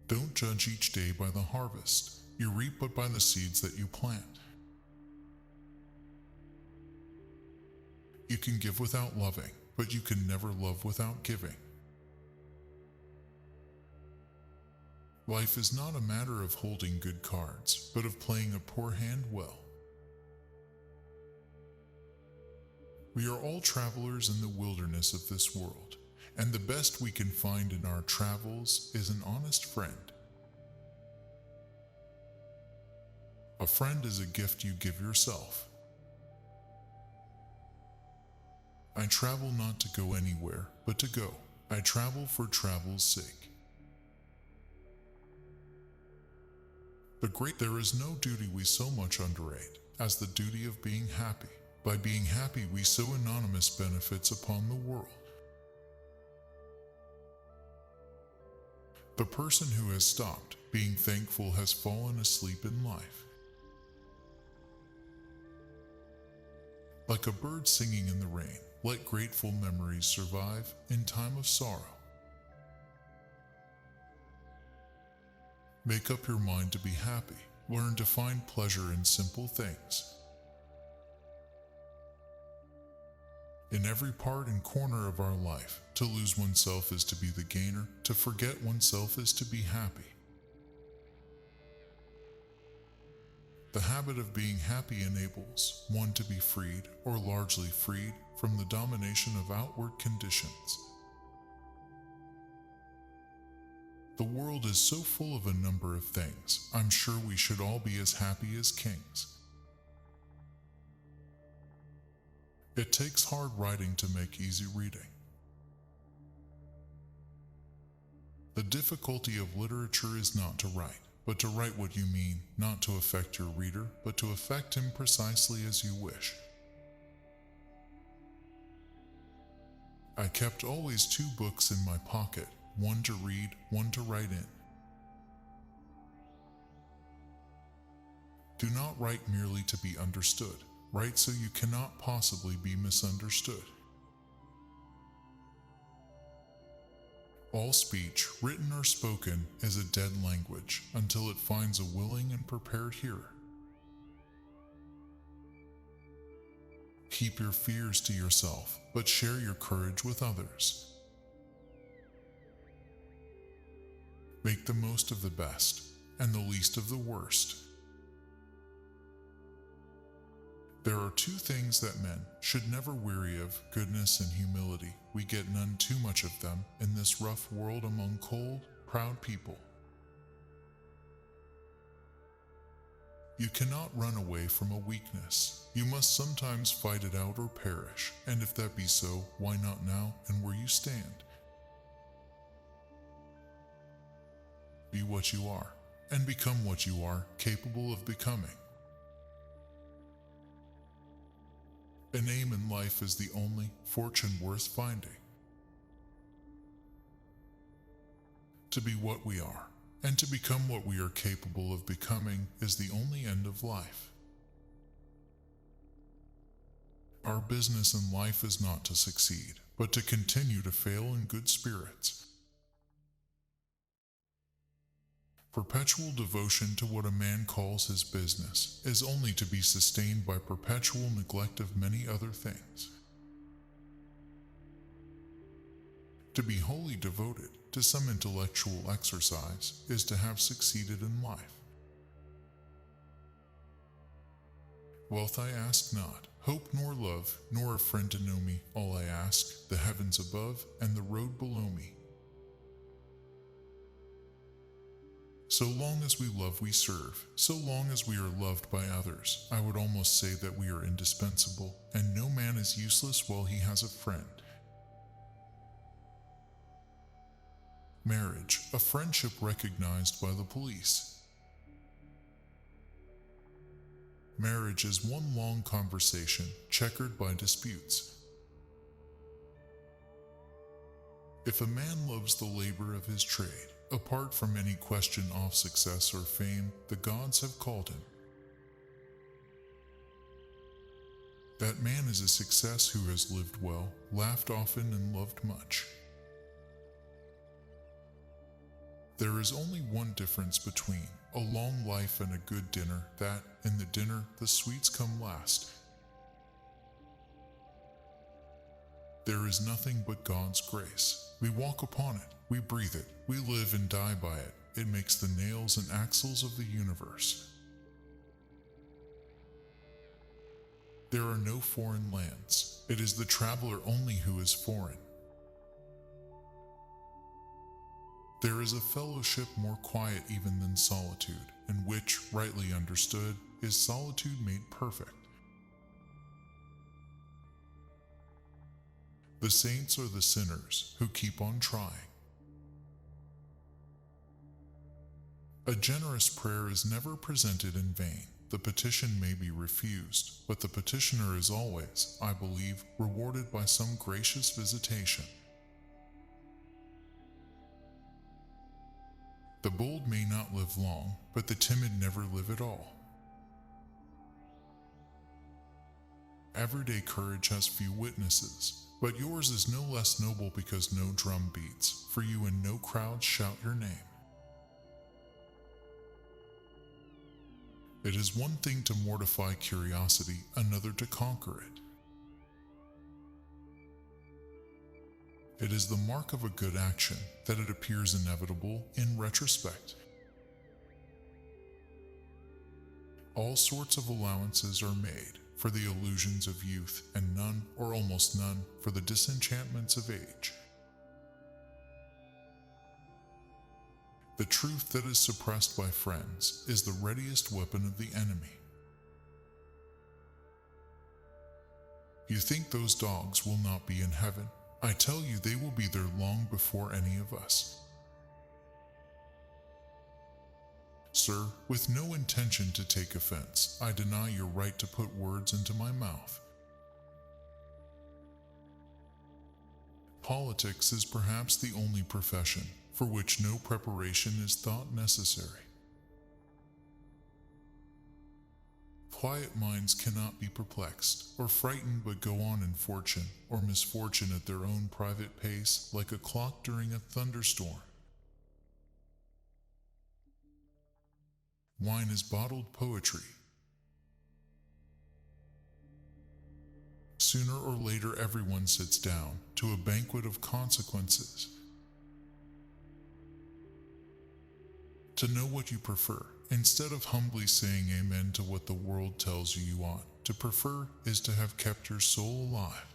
Don't judge each day by the harvest you reap, but by the seeds that you plant. You can give without loving, but you can never love without giving. Life is not a matter of holding good cards, but of playing a poor hand well. We are all travelers in the wilderness of this world, and the best we can find in our travels is an honest friend. A friend is a gift you give yourself. I travel not to go anywhere, but to go. I travel for travel's sake. There is no duty we so much underrate as the duty of being happy. By being happy, we sow anonymous benefits upon the world. The person who has stopped being thankful has fallen asleep in life. Like a bird singing in the rain, let grateful memories survive in time of sorrow. Make up your mind to be happy. Learn to find pleasure in simple things. In every part and corner of our life, to lose oneself is to be the gainer, to forget oneself is to be happy. The habit of being happy enables one to be freed, or largely freed, from the domination of outward conditions. The world is so full of a number of things, I'm sure we should all be as happy as kings. It takes hard writing to make easy reading. The difficulty of literature is not to write, but to write what you mean, not to affect your reader, but to affect him precisely as you wish. I kept always 2 books in my pocket, one to read, one to write in. Do not write merely to be understood. Write so you cannot possibly be misunderstood. All speech, written or spoken, is a dead language until it finds a willing and prepared hearer. Keep your fears to yourself, but share your courage with others. Make the most of the best, and the least of the worst. There are 2 things that men should never weary of, goodness and humility. We get none too much of them in this rough world among cold, proud people. You cannot run away from a weakness. You must sometimes fight it out or perish, and if that be so, why not now and where you stand? Be what you are, and become what you are capable of becoming. An aim in life is the only fortune worth finding. To be what we are, and to become what we are capable of becoming is the only end of life. Our business in life is not to succeed, but to continue to fail in good spirits. Perpetual devotion to what a man calls his business is only to be sustained by perpetual neglect of many other things. To be wholly devoted to some intellectual exercise is to have succeeded in life. Wealth I ask not, hope nor love, nor a friend to know me. All I ask, the heavens above and the road below me. So long as we love, we serve. So long as we are loved by others, I would almost say that we are indispensable, and no man is useless while he has a friend. Marriage, a friendship recognized by the police. Marriage is one long conversation, checkered by disputes. If a man loves the labor of his trade, apart from any question of success or fame, the gods have called him. That man is a success who has lived well, laughed often, and loved much. There is only one difference between a long life and a good dinner, that in the dinner the sweets come last. There is nothing but God's grace. We walk upon it, we breathe it, we live and die by it. It makes the nails and axles of the universe. There are no foreign lands. It is the traveler only who is foreign. There is a fellowship more quiet even than solitude, and which, rightly understood, is solitude made perfect. The saints are the sinners who keep on trying. A generous prayer is never presented in vain. The petition may be refused, but the petitioner is always, I believe, rewarded by some gracious visitation. The bold may not live long, but the timid never live at all. Everyday courage has few witnesses, but yours is no less noble because no drum beats for you and no crowds shout your name. It is one thing to mortify curiosity, another to conquer it. It is the mark of a good action that it appears inevitable in retrospect. All sorts of allowances are made for the illusions of youth, and none, or almost none, for the disenchantments of age. The truth that is suppressed by friends is the readiest weapon of the enemy. You think those dogs will not be in heaven? I tell you they will be there long before any of us. Sir, with no intention to take offense, I deny your right to put words into my mouth. Politics is perhaps the only profession for which no preparation is thought necessary. Quiet minds cannot be perplexed or frightened, but go on in fortune or misfortune at their own private pace, like a clock during a thunderstorm. Wine is bottled poetry. Sooner or later everyone sits down to a banquet of consequences. To know what you prefer, instead of humbly saying amen to what the world tells you you ought to prefer, is to have kept your soul alive.